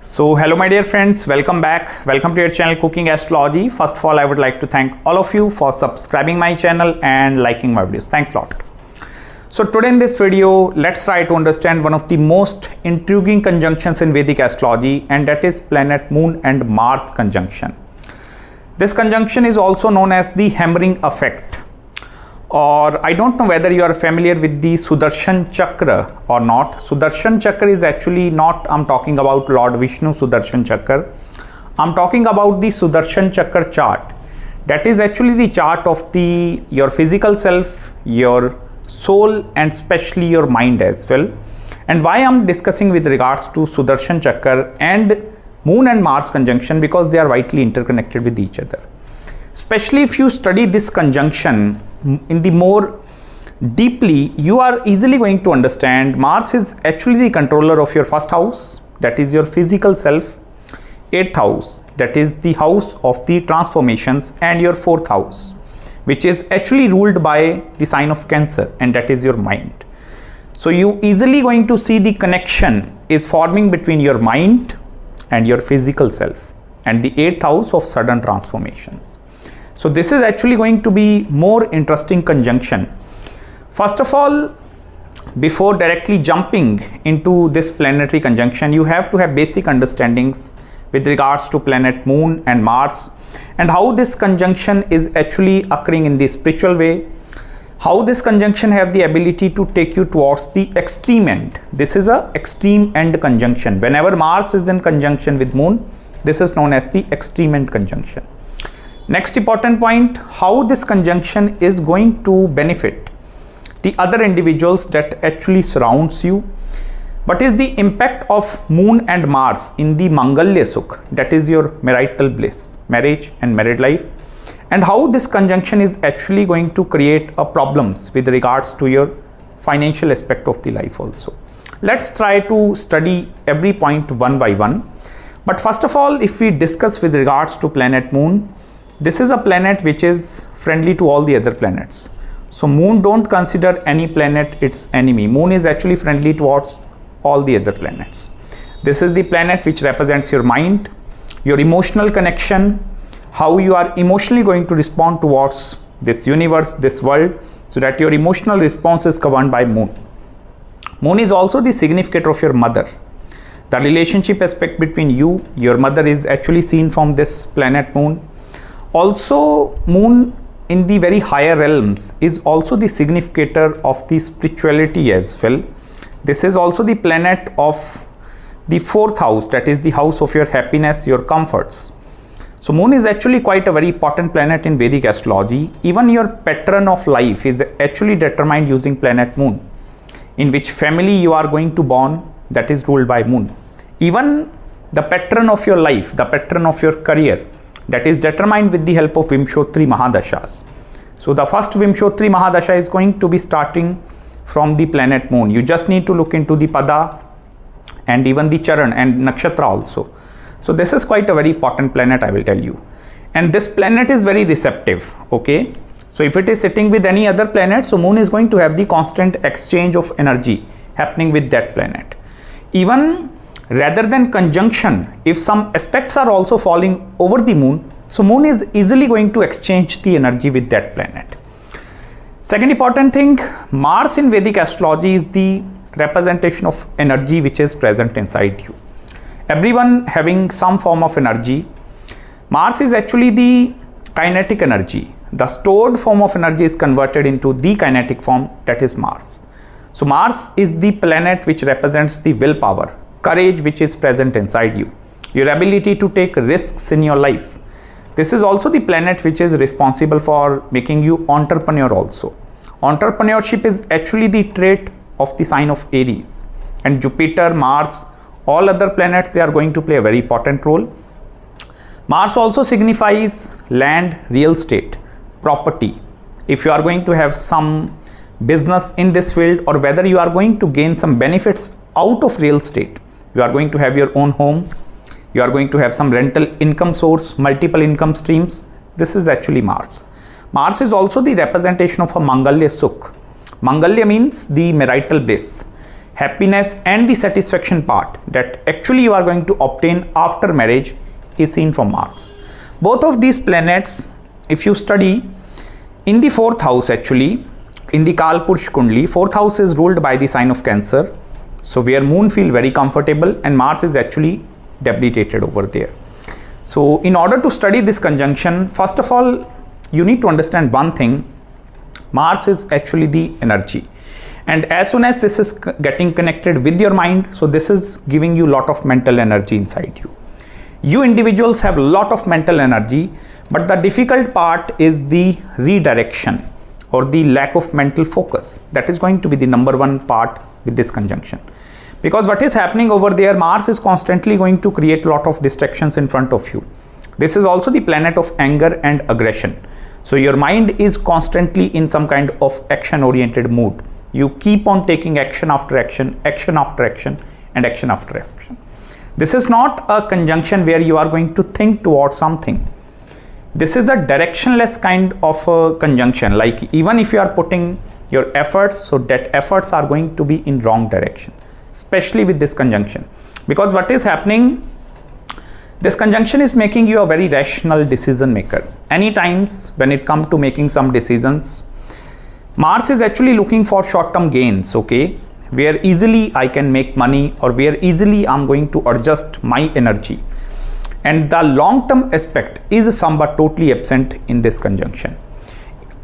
So hello my dear friends, welcome back. Welcome to your channel Cooking Astrology. First of all, I would like to thank all of you for subscribing my channel and liking my videos. Thanks a lot. So today in this video, let's try to understand one of the most intriguing conjunctions in Vedic Astrology, and that is planet Moon and Mars conjunction. This conjunction is also known as the hammering effect, or I don't know whether you are familiar with the Sudarshan Chakra or not. Sudarshan Chakra is actually not, I'm talking about Lord Vishnu Sudarshan Chakra. I'm talking about the Sudarshan Chakra chart. That is actually the chart of your physical self, your soul, and especially your mind as well. And why I'm discussing with regards to Sudarshan Chakra and Moon and Mars conjunction, because they are vitally interconnected with each other. Especially if you study this conjunction in the more deeply, you are easily going to understand Mars is actually the controller of your first house, that is your physical self, 8th house, that is the house of the transformations, and your 4th house, which is actually ruled by the sign of Cancer, and that is your mind. So you easily going to see the connection is forming between your mind and your physical self and the 8th house of sudden transformations. So this is actually going to be more interesting conjunction. First of all, before directly jumping into this planetary conjunction, you have to have basic understandings with regards to planet Moon and Mars, and how this conjunction is actually occurring in the spiritual way, how this conjunction have the ability to take you towards the extreme end. This is a extreme end conjunction. Whenever Mars is in conjunction with Moon, this is known as the extreme end conjunction. Next important point, how this conjunction is going to benefit the other individuals that actually surrounds you. What is the impact of Moon and Mars in the Mangalya Sukh, that is your marital bliss, marriage and married life, and how this conjunction is actually going to create problems with regards to your financial aspect of the life also. Let's try to study every point one by one. But first of all, if we discuss with regards to planet Moon, this is a planet which is friendly to all the other planets. So Moon don't consider any planet its enemy. Moon is actually friendly towards all the other planets. This is the planet which represents your mind, your emotional connection, how you are emotionally going to respond towards this universe, this world, so that your emotional response is governed by Moon. Moon is also the significator of your mother. The relationship aspect between you, your mother, is actually seen from this planet Moon. Also, Moon in the very higher realms is also the significator of the spirituality as well. This is also the planet of the 4th house, that is the house of your happiness, your comforts. So Moon is actually quite a very important planet in Vedic Astrology. Even your pattern of life is actually determined using planet Moon. In which family you are going to born, that is ruled by Moon. Even the pattern of your life, the pattern of your career, that is determined with the help of Vimshotri Mahadashas. So the first Vimshotri Mahadasha is going to be starting from the planet Moon. You just need to look into the Pada and even the Charan and Nakshatra also. So this is quite a very important planet, I will tell you. And this planet is very receptive, okay? So if it is sitting with any other planet, so Moon is going to have the constant exchange of energy happening with that planet. Even rather than conjunction, if some aspects are also falling over the Moon, so Moon is easily going to exchange the energy with that planet. Second important thing, Mars in Vedic Astrology is the representation of energy which is present inside you. Everyone having some form of energy. Mars is actually the kinetic energy. The stored form of energy is converted into the kinetic form, that is Mars. So Mars is the planet which represents the willpower, courage which is present inside you, your ability to take risks in your life. This is also the planet which is responsible for making you entrepreneur also. Entrepreneurship is actually the trait of the sign of Aries, and Jupiter, Mars, all other planets, they are going to play a very important role. Mars also signifies land, real estate, property. If you are going to have some business in this field, or whether you are going to gain some benefits out of real estate, you are going to have your own home, you are going to have some rental income source, multiple income streams. This is actually Mars. Mars is also the representation of a Mangalya Sukh. Mangalya means the marital bliss. happiness and the satisfaction part that actually you are going to obtain after marriage is seen from Mars. Both of these planets, if you study in the 4th house, actually in the Kalpursh Kundli, 4th house is ruled by the sign of Cancer. So where Moon feel very comfortable and Mars is actually debilitated over there. So in order to study this conjunction, first of all, you need to understand one thing. Mars is actually the energy. And as soon as this is getting connected with your mind, so this is giving you a lot of mental energy inside you. You individuals have a lot of mental energy, but the difficult part is the redirection or the lack of mental focus. That is going to be the number one part with this conjunction. Because what is happening over there, Mars is constantly going to create a lot of distractions in front of you. This is also the planet of anger and aggression. So your mind is constantly in some kind of action oriented mood. You keep on taking action after action, action after action, and action after action. This is not a conjunction where you are going to think towards something. This is a directionless kind of a conjunction. Like even if you are putting your efforts, so that efforts are going to be in wrong direction, especially with this conjunction. Because what is happening, this conjunction is making you a very rational decision maker. Any times when it comes to making some decisions, Mars is actually looking for short-term gains, okay, where easily I can make money or where easily I'm going to adjust my energy. And the long-term aspect is somewhat totally absent in this conjunction.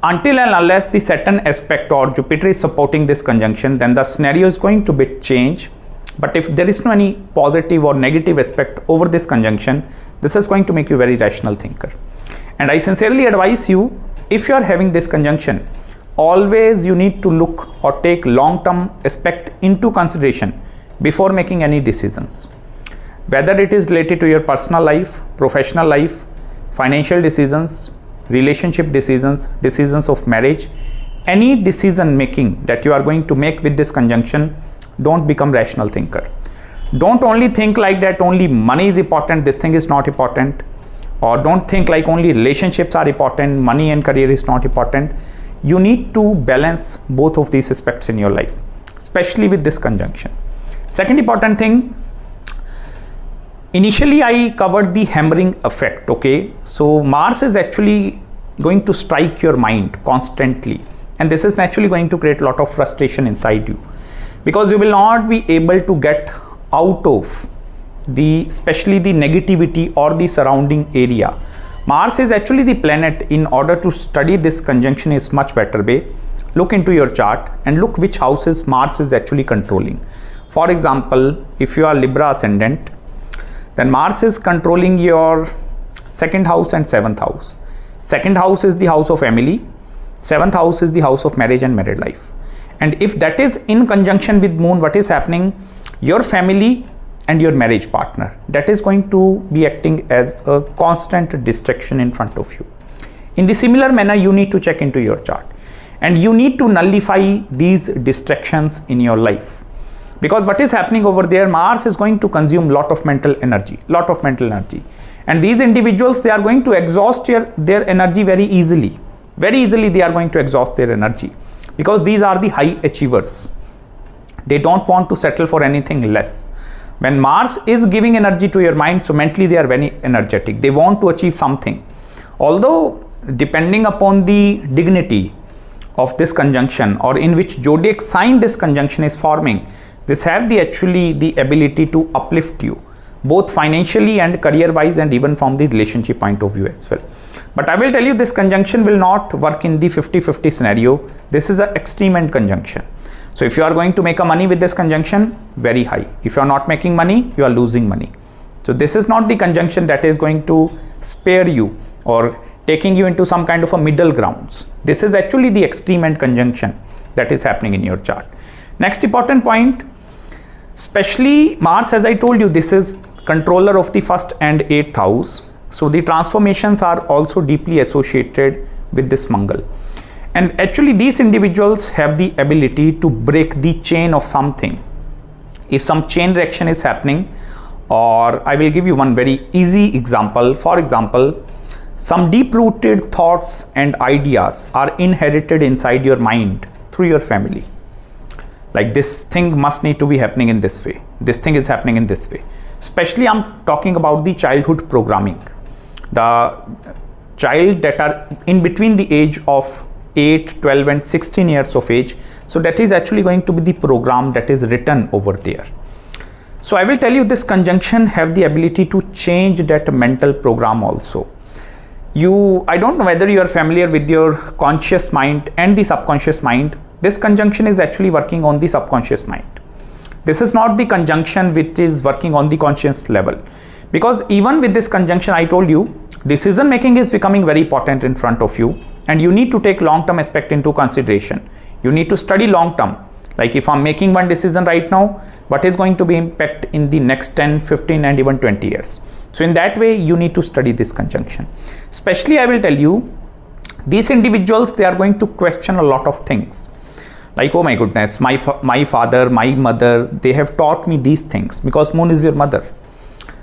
Until and unless the Saturn aspect or Jupiter is supporting this conjunction, then the scenario is going to be changed. But if there is no any positive or negative aspect over this conjunction, this is going to make you a very rational thinker. And I sincerely advise you, if you are having this conjunction, always you need to look or take long-term aspect into consideration before making any decisions. Whether it is related to your personal life, professional life, financial decisions, relationship decisions, decisions of marriage, any decision making that you are going to make with this conjunction, don't become rational thinker. Don't only think like that only money is important, this thing is not important. Or don't think like only relationships are important, money and career is not important. You need to balance both of these aspects in your life, especially with this conjunction. Second important thing, initially I covered the hammering effect, okay. So Mars is actually going to strike your mind constantly, and this is naturally going to create a lot of frustration inside you, because you will not be able to get out of especially the negativity or the surrounding area. Mars is actually the planet. In order to study this conjunction is much better way, look into your chart and look which houses Mars is actually controlling. For example, if you are Libra ascendant, then Mars is controlling your 2nd house and 7th house. 2nd house is the house of family, 7th house is the house of marriage and married life. And if that is in conjunction with Moon, what is happening, your family and your marriage partner, that is going to be acting as a constant distraction in front of you. In the similar manner, you need to check into your chart and you need to nullify these distractions in your life. Because what is happening over there, Mars is going to consume lot of mental energy. And these individuals, they are going to exhaust their energy very easily. Very easily they are going to exhaust their energy, because these are the high achievers. They don't want to settle for anything less. When Mars is giving energy to your mind, so mentally they are very energetic. They want to achieve something. Although depending upon the dignity of this conjunction or in which zodiac sign this conjunction is forming, this have the ability to uplift you, both financially and career wise, and even from the relationship point of view as well. But I will tell you, this conjunction will not work in the 50-50 scenario. This is an extreme end conjunction. So if you are going to make a money with this conjunction, very high. If you are not making money, you are losing money. So this is not the conjunction that is going to spare you or taking you into some kind of a middle grounds. This is actually the extreme end conjunction that is happening in your chart. Next important point, especially Mars, as I told you, this is controller of the 1st and 8th house. So the transformations are also deeply associated with this Mangal. And actually these individuals have the ability to break the chain of something. If some chain reaction is happening, or I will give you one very easy example. For example, some deep-rooted thoughts and ideas are inherited inside your mind through your family. like this thing must need to be happening in this way, this thing is happening in this way. Especially I'm talking about the childhood programming, the child that are in between the age of 8, 12 and 16 years of age. So that is actually going to be the program that is written over there. So I will tell you, this conjunction have the ability to change that mental program also. I don't know whether you are familiar with your conscious mind and the subconscious mind. This conjunction is actually working on the subconscious mind. This is not the conjunction which is working on the conscious level, because even with this conjunction, I told you, decision making is becoming very important in front of you, and you need to take long-term aspect into consideration. You need to study long-term. Like if I'm making one decision right now, what is going to be impact in the next 10, 15 and even 20 years. So in that way, you need to study this conjunction. Especially I will tell you, these individuals, they are going to question a lot of things. Like, oh my goodness, my father, my mother, they have taught me these things, because moon is your mother.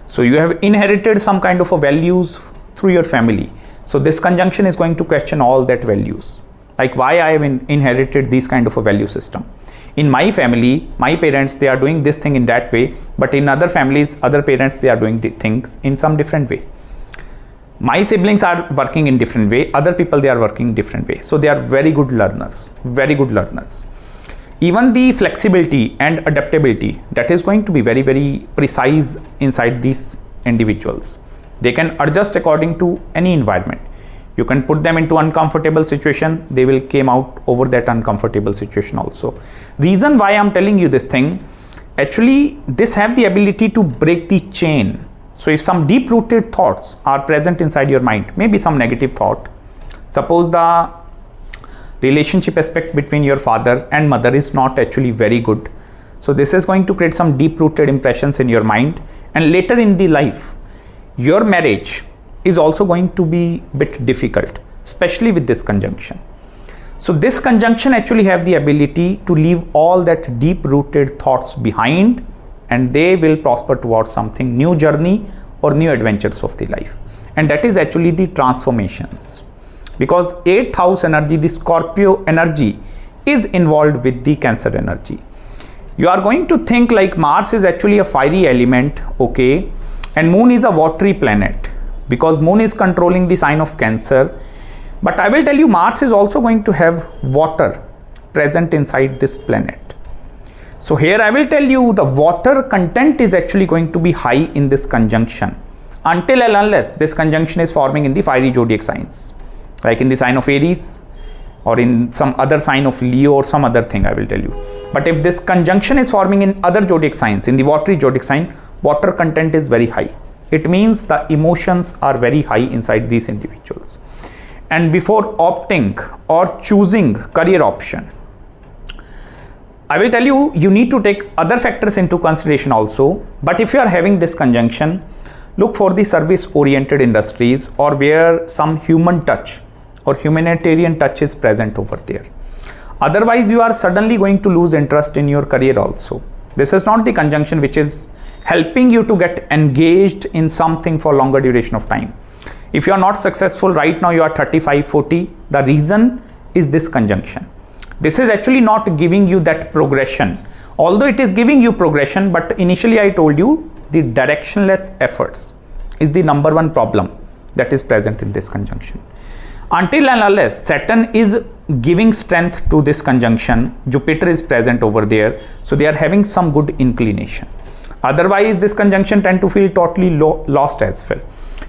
So you have inherited some kind of a values through your family. So this conjunction is going to question all that values. Like why I have inherited this kind of a value system. In my family, my parents, they are doing this thing in that way, but in other families, other parents, they are doing the things in some different way. My siblings are working in different way, other people, they are working different way. So they are very good learners, very good learners. Even the flexibility and adaptability, that is going to be very, very precise inside these individuals. They can adjust according to any environment. You can put them into uncomfortable situation, they will came out over that uncomfortable situation also. Reason why I'm telling you this thing, actually this have the ability to break the chain. So if some deep rooted thoughts are present inside your mind, maybe some negative thought, suppose the relationship aspect between your father and mother is not actually very good. So this is going to create some deep rooted impressions in your mind, and later in the life, your marriage is also going to be a bit difficult, especially with this conjunction. So this conjunction actually have the ability to leave all that deep rooted thoughts behind, and they will prosper towards something new journey or new adventures of the life. And that is actually the transformations, because 8th house energy, the Scorpio energy, is involved with the Cancer energy. You are going to think like Mars is actually a fiery element, okay, and Moon is a watery planet, because Moon is controlling the sign of Cancer. But I will tell you, Mars is also going to have water present inside this planet. So here I will tell you, the water content is actually going to be high in this conjunction, until and unless this conjunction is forming in the fiery zodiac signs, like in the sign of Aries or in some other sign of Leo or some other thing, I will tell you. But if this conjunction is forming in other zodiac signs, in the watery zodiac sign, water content is very high. It means the emotions are very high inside these individuals. And before opting or choosing career option, I will tell you, you need to take other factors into consideration also. But if you are having this conjunction, look for the service oriented industries, or where some human touch or humanitarian touch is present over there. Otherwise, you are suddenly going to lose interest in your career also. This is not the conjunction which is helping you to get engaged in something for longer duration of time. If you are not successful right now, you are 35, 40, the reason is this conjunction. This is actually not giving you that progression. Although it is giving you progression, but initially I told you, the directionless efforts is the number one problem that is present in this conjunction. Until and unless Saturn is giving strength to this conjunction, Jupiter is present over there, so they are having some good inclination. Otherwise, this conjunction tend to feel totally lost as well,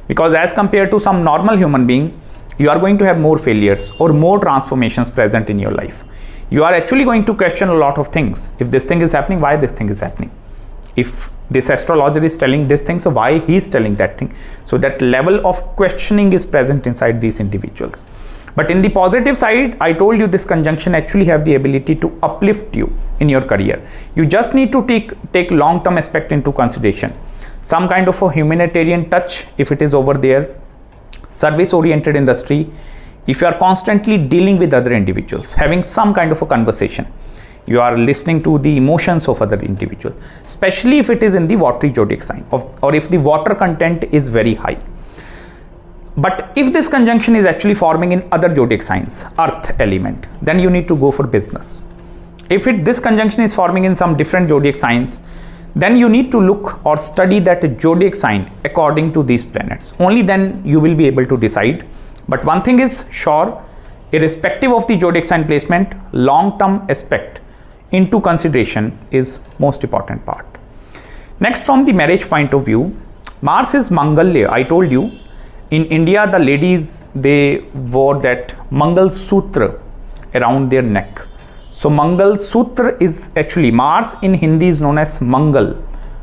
because as compared to some normal human being, you are going to have more failures or more transformations present in your life. You are actually going to question a lot of things. If this thing is happening, why this thing is happening? If this astrologer is telling this thing, so why he is telling that thing? So that level of questioning is present inside these individuals. But in the positive side, I told you this conjunction actually have the ability to uplift you in your career. You just need to take long-term aspect into consideration. Some kind of a humanitarian touch, if it is over there, service-oriented industry, if you are constantly dealing with other individuals, having some kind of a conversation, you are listening to the emotions of other individuals, especially if it is in the watery zodiac sign, or if the water content is very high. But if this conjunction is actually forming in other zodiac signs, earth element, then you need to go for business. If this conjunction is forming in some different zodiac signs, then you need to look or study that zodiac sign according to these planets. Only then you will be able to decide. But one thing is sure, irrespective of the zodiac sign placement, long-term aspect into consideration is most important part. Next, from the marriage point of view, Mars is Mangalya. I told you, in India, the ladies, they wore that Mangal Sutra around their neck. So Mangal Sutra is actually, Mars in Hindi is known as Mangal.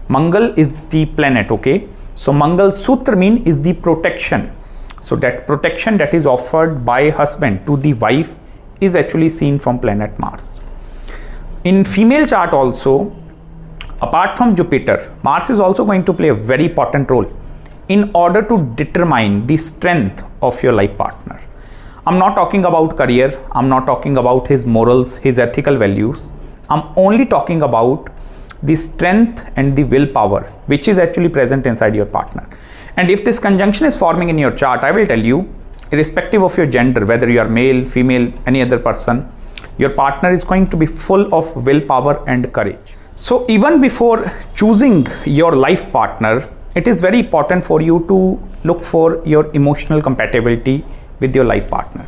Mangal is the planet, okay? So Mangal Sutra mean is the protection. So that protection that is offered by husband to the wife is actually seen from planet Mars. In female chart also, apart from Jupiter, Mars is also going to play a very important role in order to determine the strength of your life partner. I'm not talking about career, I'm not talking about his morals, his ethical values. I'm only talking about the strength and the willpower which is actually present inside your partner. And if this conjunction is forming in your chart, I will tell you, irrespective of your gender, whether you are male, female, any other person, your partner is going to be full of willpower and courage. So even before choosing your life partner, it is very important for you to look for your emotional compatibility with your life partner.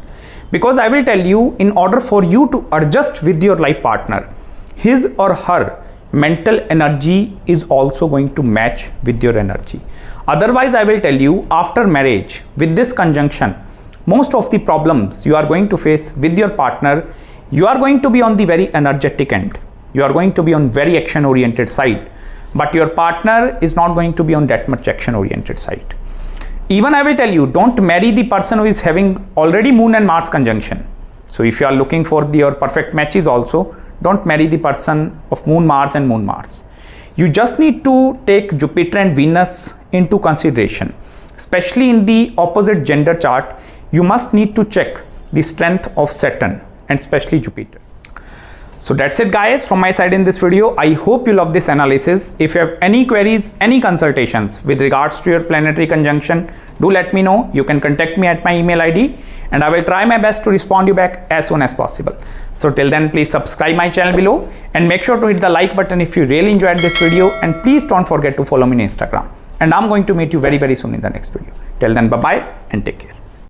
Because I will tell you, in order for you to adjust with your life partner, his or her mental energy is also going to match with your energy. Otherwise, I will tell you, after marriage, with this conjunction, most of the problems you are going to face with your partner, you are going to be on the very energetic end. You are going to be on very action oriented side, but your partner is not going to be on that much action oriented side. Even I will tell you, don't marry the person who is having already Moon and Mars conjunction. So if you are looking for your perfect matches also, don't marry the person of Moon Mars and Moon Mars. You just need to take Jupiter and Venus into consideration. Especially in the opposite gender chart, you must need to check the strength of Saturn and especially Jupiter. So that's it guys from my side in this video. I hope you love this analysis. If you have any queries, any consultations with regards to your planetary conjunction, do let me know. You can contact me at my email ID and I will try my best to respond you back as soon as possible. So till then, please subscribe my channel below and make sure to hit the like button if you really enjoyed this video, and please don't forget to follow me on Instagram. And I'm going to meet you very soon in the next video. Till then, bye bye and take care.